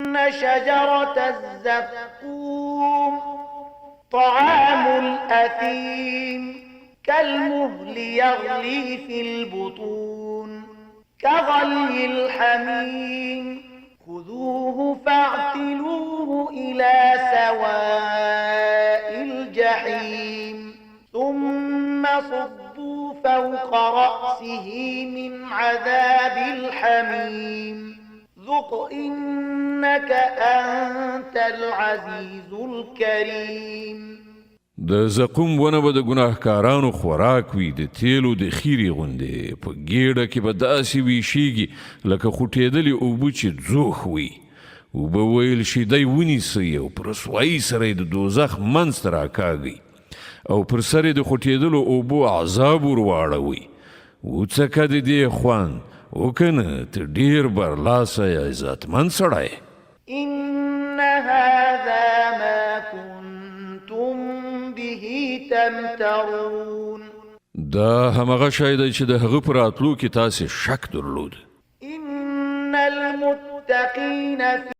شجرة الزقوم طعام الأثيم كالمهل يغلي في البطون كغلي الحميم خذوه فاعتلوه إلى سواء الجحيم ثم صبوا فوق رأسه من عذاب الحميم ذق إنك أنت العزيز الكريم. د زقوم ونه به د ګناهکارانو خوراک وي، د تیلو د خیرې غوندې په ګېډه کې به داسې ویشیږي لکه خوټېدلې اوبه چې ځوښ وي. اوبه ویل شي دی ونیسئ او په رسوایي سره یې د دوزخ منځ ته راکاږئ او پر سر یې د خوټېدلو اوبو عذاب ور واړوئ. وڅکه د دې خوند وکنه ته ډېر برلاسه عزتمند سړی. إن هذا ما كنتم به تمترون. دا همغه شی دی چې د هغه په راتلو کې تاسې شک درلود. إن المتقين في